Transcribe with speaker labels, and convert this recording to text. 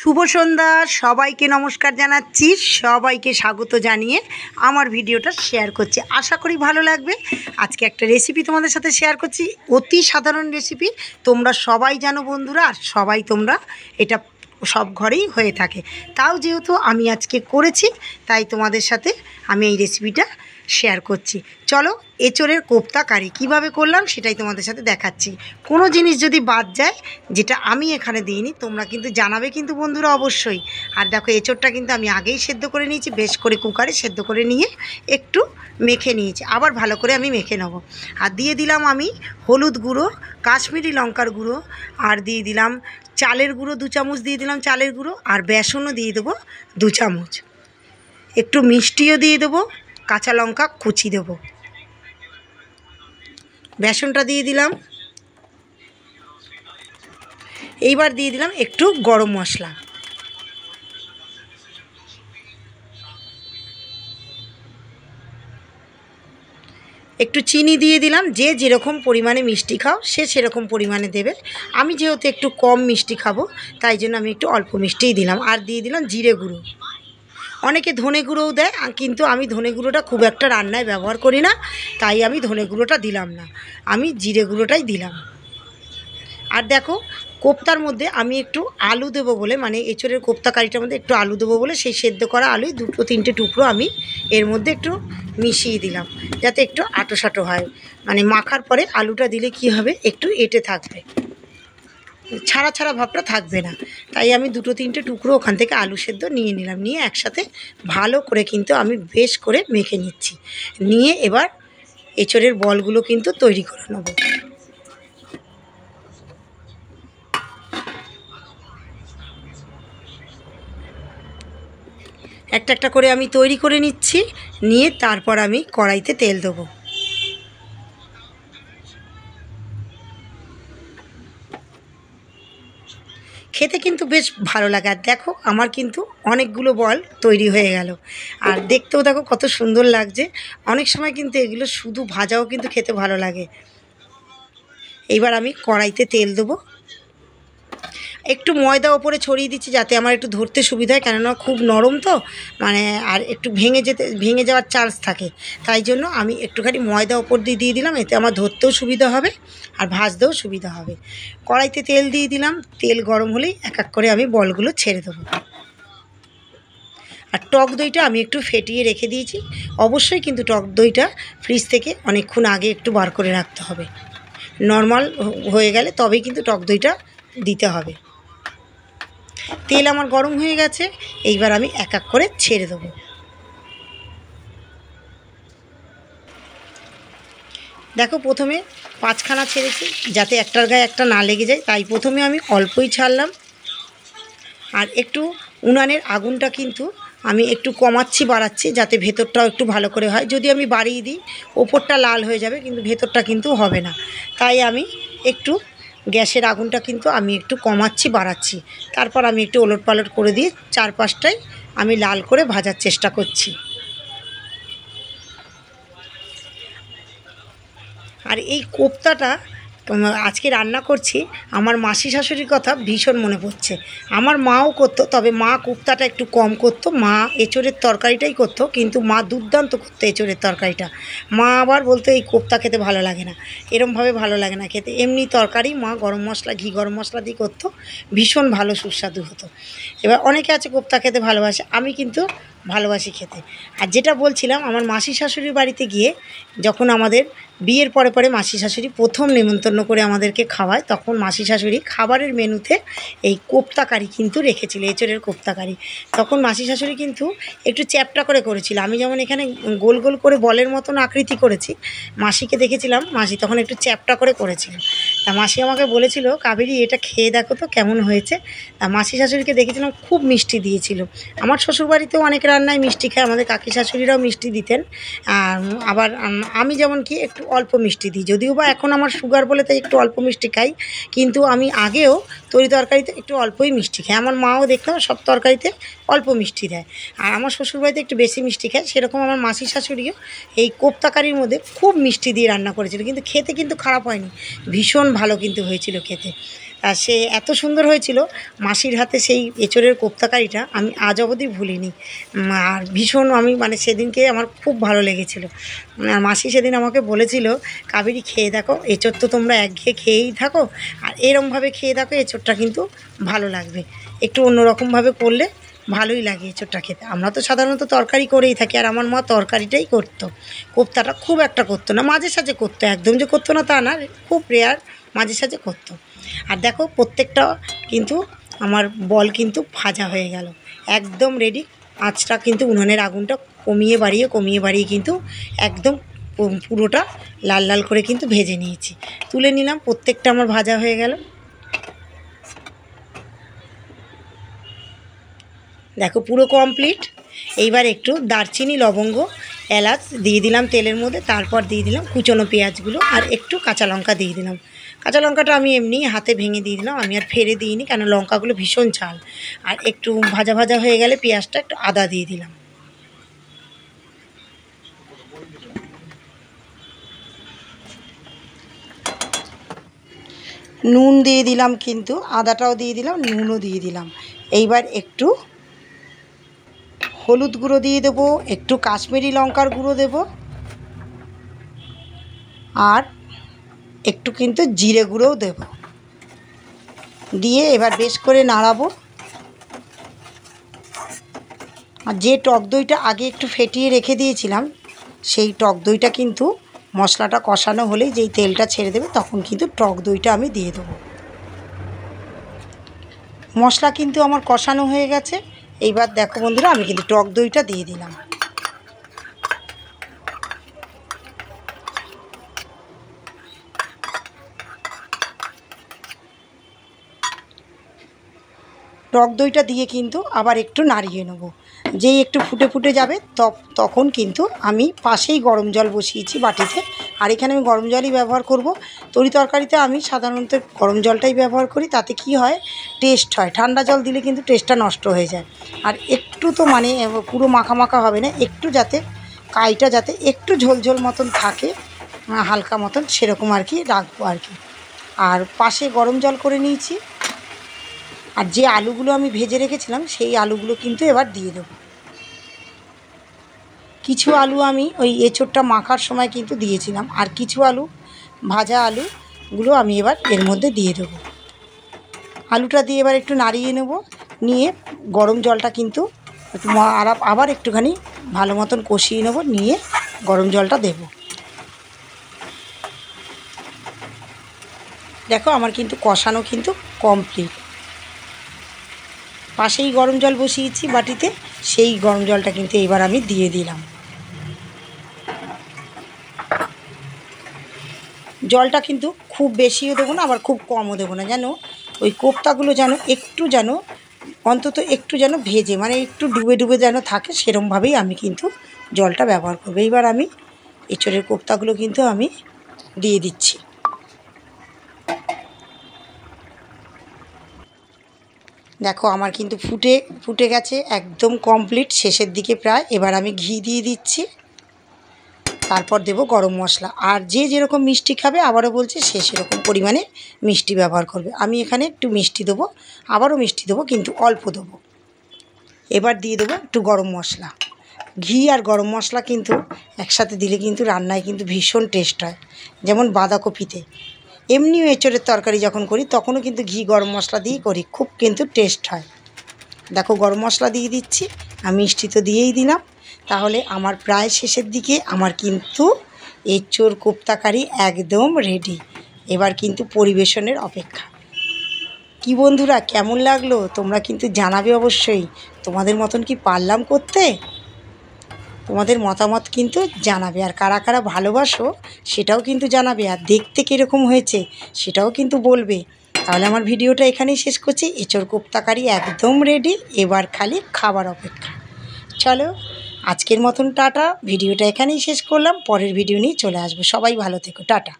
Speaker 1: শুভ সন্ধ্যা সবাইকে নমস্কার জানাচ্ছি। সবাইকে স্বাগত জানিয়ে আমার ভিডিওটা শেয়ার করছি, আশা করি ভালো লাগবে। আজকে একটা রেসিপি তোমাদের সাথে শেয়ার করছি, অতি সাধারণ রেসিপি। তোমরা সবাই জানো বন্ধুরা, আর সবাই তোমরা এটা সব ঘরেই হয়ে থাকে। তাও যেহেতু আমি আজকে করেছি, তাই তোমাদের সাথে আমি এই রেসিপিটা শেয়ার করছি। চলো, এঁচোড়ের কোপ্তা কারি কীভাবে করলাম সেটাই তোমাদের সাথে দেখাচ্ছি। কোনো জিনিস যদি বাদ যায় যেটা আমি এখানে দিইনি, তোমরা কিন্তু জানাবে কিন্তু বন্ধুরা অবশ্যই। আর দেখো, এঁচোড়টা কিন্তু আমি আগেই সেদ্ধ করে নিয়েছি, বেশ করে কুকারে সেদ্ধ করে নিয়ে একটু মেখে নিয়েছি, আবার ভালো করে আমি মেখে নেব। আর দিয়ে দিলাম আমি হলুদ গুঁড়ো, কাশ্মীরি লঙ্কার গুঁড়ো, আর দিয়ে দিলাম চালের গুঁড়ো 2 চামচ দিয়ে দিলাম চালের গুঁড়ো, আর বেসনও দিয়ে দেবো 2 চামচ, একটু মিষ্টিও দিয়ে দেবো, কাঁচা লঙ্কা কুচি দেবো। বেসনটা দিয়ে দিলাম। এইবার দিয়ে দিলাম একটু গরম মশলা, একটু চিনি দিয়ে দিলাম। যে যেরকম পরিমাণে মিষ্টি খাও সে সেরকম পরিমাণে দেবে। আমি যেহেতু একটু কম মিষ্টি খাবো, তাই জন্য আমি একটু অল্প মিষ্টিই দিলাম। আর দিয়ে দিলাম জিরে গুঁড়ো। অনেকে ধনে গুঁড়োও দেয়, কিন্তু আমি ধনে গুঁড়োটা খুব একটা রান্নায় ব্যবহার করি না, তাই আমি ধনে গুঁড়োটা দিলাম না, আমি জিরে গুঁড়োটাই দিলাম। আর দেখো, কোপ্তার মধ্যে আমি একটু আলু দেবো বলে, মানে এঁচোড়ের কোপ্তা কারিটার মধ্যে একটু আলু দেবো বলে, সেই সেদ্ধ করা আলুই 2-3টে টুকরো আমি এর মধ্যে একটু মিশিয়ে দিলাম, যাতে একটু আঁটো হয়। মানে মাখার পরে আলুটা দিলে কি হবে, একটু এঁটে থাকবে, ছাড়া ছাড়া ভাবটা থাকবে না। তাই আমি 2-3টে টুকরো ওখান থেকে আলু সেদ্ধ নিয়ে নিলাম, নিয়ে একসাথে ভালো করে কিন্তু আমি বেশ করে মেখে নিচ্ছি। নিয়ে এবার এঁচোড়ের বলগুলো কিন্তু তৈরি করে নেব। একটা একটা করে আমি তৈরি করে নিচ্ছি, নিয়ে তারপর আমি কড়াইতে তেল দেবো। খেতে কিন্তু বেশ ভালো লাগে। আর দেখো, আমার কিন্তু অনেকগুলো বল তৈরি হয়ে গেল, আর দেখতেও দেখো কত সুন্দর লাগছে। অনেক সময় কিন্তু এগুলো শুধু ভাজাও কিন্তু খেতে ভালো লাগে। এইবার আমি কড়াইতে তেল দেবো, একটু ময়দা ওপরে ছড়িয়ে দিচ্ছি যাতে আমার একটু ধরতে সুবিধা হয়, কেননা খুব নরম তো, মানে আর একটু ভেঙে যাওয়ার চান্স থাকে। তাই জন্য আমি একটুখানি ময়দা ওপর দিয়ে দিলাম, এতে আমার ধরতেও সুবিধা হবে আর ভাজতেও সুবিধা হবে। কড়াইতে তেল দিয়ে দিলাম, তেল গরম হলেই এক এক করে আমি বলগুলো ছেড়ে দেবো। আর টক দইটা আমি একটু ফেটিয়ে রেখে দিয়েছি। অবশ্যই কিন্তু টক দইটা ফ্রিজ থেকে অনেকক্ষণ আগে একটু বার করে রাখতে হবে। নর্মাল হয়ে গেলে তবেই কিন্তু টক দইটা দিতে হবে। তেল আমার গরম হয়ে গেছে, এইবার আমি এক এক করে ছেড়ে দেবো। দেখো, প্রথমে 5খানা ছেড়েছি, যাতে একটার গায়ে একটা না লেগে যায়, তাই প্রথমে আমি অল্পই ছাড়লাম। আর একটু উনানের আগুনটা কিন্তু আমি একটু কমাচ্ছি বাড়াচ্ছি, যাতে ভেতরটাও একটু ভালো করে হয়। যদি আমি বাড়িয়ে দিই, ওপরটা লাল হয়ে যাবে কিন্তু ভেতরটা কিন্তু হবে না। তাই আমি একটু গ্যাসের আগুনটা কিন্তু আমি একটু কমাচ্ছি বাড়াচ্ছি, তারপর আমি একটু ওলট পালট করে দিয়ে 4-5টাই আমি লাল করে ভাজার চেষ্টা করছি। আর এই কোপ্তাটা আজকে রান্না করছি, আমার মাসি শাশুড়ির কথা ভীষণ মনে পড়ছে। আমার মাও করতো, তবে মা কোপ্তাটা একটু কম করতো, মা এঁচোড়ের তরকারিটাই করতো, কিন্তু মা দুর্দান্ত করতো এঁচোড়ের তরকারিটা। মা আবার বলতো এই কোপ্তা খেতে ভালো লাগে না, এরমভাবে ভালো লাগে না খেতে, এমনি তরকারি মা গরম মশলা, ঘি গরম মশলা দিয়ে করতো, ভীষণ ভালো সুস্বাদু হতো। এবার অনেকে আছে কোপ্তা খেতে ভালোবাসে, আমি কিন্তু ভালোবাসি খেতে। আর যেটা বলছিলাম, আমার মাসি শাশুড়ির বাড়িতে গিয়ে যখন আমাদের বিয়ের পরে মাসি শাশুড়ি প্রথম নেমন্তন্ন করে আমাদেরকে খাওয়ায়, তখন মাসি শাশুড়ি খাবারের মেনুতে এই কোপ্তা কারি কিন্তু রেখেছিল, এঁচোড়ের কোপ্তা কারি। তখন মাসি শাশুড়ি কিন্তু একটু চ্যাপ্টা করে করেছিল, আমি যেমন এখানে গোল গোল করে বলের মতন আকৃতি করেছি, মাসিকে দেখেছিলাম মাসি তখন একটু চ্যাপ্টা করে করেছিল। তা মাসি আমাকে বলেছিল, কাবেরী এটা খেয়ে দেখো তো কেমন হয়েছে। তা মাসি শাশুড়িকে দেখেছিলাম খুব মিষ্টি দিয়েছিল। আমার শ্বশুরবাড়িতেও অনেক রান্নায় মিষ্টি খায়, আমাদের কাকি শাশুড়িরাও মিষ্টি দিতেন। আবার আমি যেমন কি একটু অল্প মিষ্টি দিই, যদিও বা এখন আমার সুগার বলে তাই একটু অল্প মিষ্টি খাই, কিন্তু আমি আগেও তরি তরকারিতে একটু অল্পই মিষ্টি খাই। আমার মাও দেখলাম সব তরকারিতে অল্প মিষ্টি দেয়, আর আমার শ্বশুরবাড়িতে একটু বেশি মিষ্টি খায়। সেরকম আমার মাসি শাশুড়িও এই কোপ্তা কারির মধ্যে খুব মিষ্টি দিয়ে রান্না করেছিল, কিন্তু খেতে কিন্তু খারাপ হয়নি, ভীষণ ভালো কিন্তু হয়েছিল খেতে। আর সে এত সুন্দর হয়েছিল, মাসির হাতে সেই এঁচোড়ের কোপ্তাকারিটা আমি আজ অবধি ভুলিনি। আর ভীষণ আমি মানে সেদিনকে আমার খুব ভালো লেগেছিলো। আর মাসি সেদিন আমাকে বলেছিল, কাবেরী খেয়ে দেখো, এঁচোড় তো তোমরা একঘেয়ে খেয়েই থাকো, আর এরমভাবে খেয়ে দেখো, এঁচোড়টা কিন্তু ভালো লাগবে, একটু অন্যরকমভাবে করলে ভালোই লাগে এঁচোড়টা খেতে। আমরা তো সাধারণত তরকারি করেই থাকি, আর আমার মা তরকারিটাই করতো, কোপ্তাটা খুব একটা করতো না, মাঝে সাঝে করতো, একদম যে করতো না তা না, খুব রেয়ার, মাঝে সাঝে করতো। আর দেখো প্রত্যেকটা কিন্তু আমার বল কিন্তু ভাজা হয়ে গেল, একদম রেডি। আঁচটা কিন্তু উনুনের আগুনটা কমিয়ে বাড়িয়ে কিন্তু একদম পুরোটা লাল লাল করে কিন্তু ভেজে নিয়েছি, তুলে নিলাম। প্রত্যেকটা আমার ভাজা হয়ে গেল। দেখো পুরো কমপ্লিট। এইবার একটু দারচিনি, লবঙ্গ, এলাচ দিয়ে দিলাম তেলের মধ্যে, তারপর দিয়ে দিলাম কুচনো পেঁয়াজগুলো, আর একটু কাঁচা লঙ্কা দিয়ে দিলাম। কাঁচা লঙ্কাটা আমি এমনি হাতে ভেঙে দিয়ে দিলাম, আমি আর ফেলে দিইনি, কেন লঙ্কাগুলো ভীষণ ঝাল। আর একটু ভাজা ভাজা হয়ে গেলে পেঁয়াজটা, একটু আদা দিয়ে দিলাম। নুন দিয়ে দিলাম, কিন্তু আদাটাও দিয়ে দিলাম, নুনও দিয়ে দিলাম। এইবার একটু হলুদ গুঁড়ো দিয়ে দেবো, একটু কাশ্মীরি লঙ্কার গুঁড়ো দেব, আর একটু কিন্তু জিরে গুঁড়োও দেব, দিয়ে এবার বেশ করে নাড়াবো। আর যে টক দইটা আগে একটু ফেটিয়ে রেখে দিয়েছিলাম, সেই টক দইটা কিন্তু মশলাটা কষানো হলেই, যেই তেলটা ছেড়ে দেবে, তখন কিন্তু টক দইটা আমি দিয়ে দেবো। মশলা কিন্তু আমার কষানো হয়ে গেছে। এইবার দেখো বন্ধুরা, আমি কিন্তু টক দইটা দিয়ে দিলাম। টক দইটা দিয়ে কিন্তু আবার একটু নাড়িয়ে নেব। যেই একটু ফুটে ফুটে যাবে, তখন কিন্তু আমি পাশেই গরম জল বসিয়েছি বাটিতে, আর এখানে আমি গরম জলই ব্যবহার করব। তরি তরকারিতে আমি সাধারণত গরম জলটাই ব্যবহার করি, তাতে কি হয়, টেস্ট হয়। ঠান্ডা জল দিলে কিন্তু টেস্টটা নষ্ট হয়ে যায়। আর একটু তো মানে পুরো মাখা মাখা হবে না, একটু যাতে কাইটা যাতে একটু ঝোলঝোল মতন থাকে, হালকা মতন, সেরকম আর কি রাখবো আর কি। আর পাশে গরম জল করে নিয়েছি। আর যে আলুগুলো আমি ভেজে রেখেছিলাম, সেই আলুগুলো কিন্তু এবার দিয়ে দেবো। কিছু আলু আমি ওই এঁচোড়টা মাখার সময় কিন্তু দিয়েছিলাম, আর কিছু আলু, ভাজা আলুগুলো আমি এবার এর মধ্যে দিয়ে দেবো। আলুটা দিয়ে এবার একটু নাড়িয়ে নেব, নিয়ে গরম জলটা কিন্তু একটু আবার একটুখানি ভালো মতন কষিয়ে নেব, নিয়ে গরম জলটা দেব। দেখো আমার কিন্তু কষানো কিন্তু কমপ্লিট। পাশেই গরম জল বসিয়েছি বাটিতে, সেই গরম জলটা কিন্তু এবার আমি দিয়ে দিলাম। জলটা কিন্তু খুব বেশিও দেবো না, আবার খুব কমও দেবো না, যেন ওই কোপ্তাগুলো যেন অন্তত একটু যেন ভেজে, মানে একটু ডুবে ডুবে যেন থাকে, সেরমভাবেই আমি কিন্তু জলটা ব্যবহার করবো। এইবার আমি এঁচোড়ের কোপ্তাগুলো কিন্তু আমি দিয়ে দিচ্ছি। দেখো আমার কিন্তু ফুটে গেছে, একদম কমপ্লিট, শেষের দিকে প্রায়। এবার আমি ঘি দিয়ে দিচ্ছি, তারপর দেব গরম মশলা। আর যে যেরকম মিষ্টি খাবে, আবারও বলছি, সে সেরকম পরিমাণে মিষ্টি ব্যবহার করবে। আমি এখানে একটু মিষ্টি দেবো, আবারও মিষ্টি দেবো, কিন্তু অল্প দেবো। এবার দিয়ে দেবো একটু গরম মশলা। ঘি আর গরম মশলা কিন্তু একসাথে দিলে কিন্তু রান্নায় কিন্তু ভীষণ টেস্ট হয়। যেমন বাঁধাকপিতে, এমনিও এঁচোড়ের তরকারি যখন করি, তখনও কিন্তু ঘি গরম মশলা দিয়েই করি, খুব কিন্তু টেস্ট হয়। দেখো গরম মশলা দিয়ে দিচ্ছি, আমি মিষ্টি তো দিয়েই দিলাম। তাহলে আমার প্রায় শেষের দিকে আমার কিন্তু এঁচোড় কোপ্তাকারি একদম রেডি। এবার কিন্তু পরিবেশনের অপেক্ষা। কি বন্ধুরা, কেমন লাগলো তোমরা কিন্তু জানাবে অবশ্যই। তোমাদের মতন কি পারলাম করতে? তোমাদের মতামত কিন্তু জানাবে, আর কারা কারা ভালোবাসো সেটাও কিন্তু জানাবে, আর দেখতে কীরকম হয়েছে সেটাও কিন্তু বলবে। তাহলে আমার ভিডিওটা এখানেই শেষ করছি। এঁচোড় কোপ্তাকারি একদম রেডি, এবার খালি খাবার অপেক্ষা। চলো আজকের মতন টাটা, ভিডিওটা এখানেই শেষ করলাম, পরের ভিডিও নিয়ে চলে আসবো। সবাই ভালো থেকো, টাটা।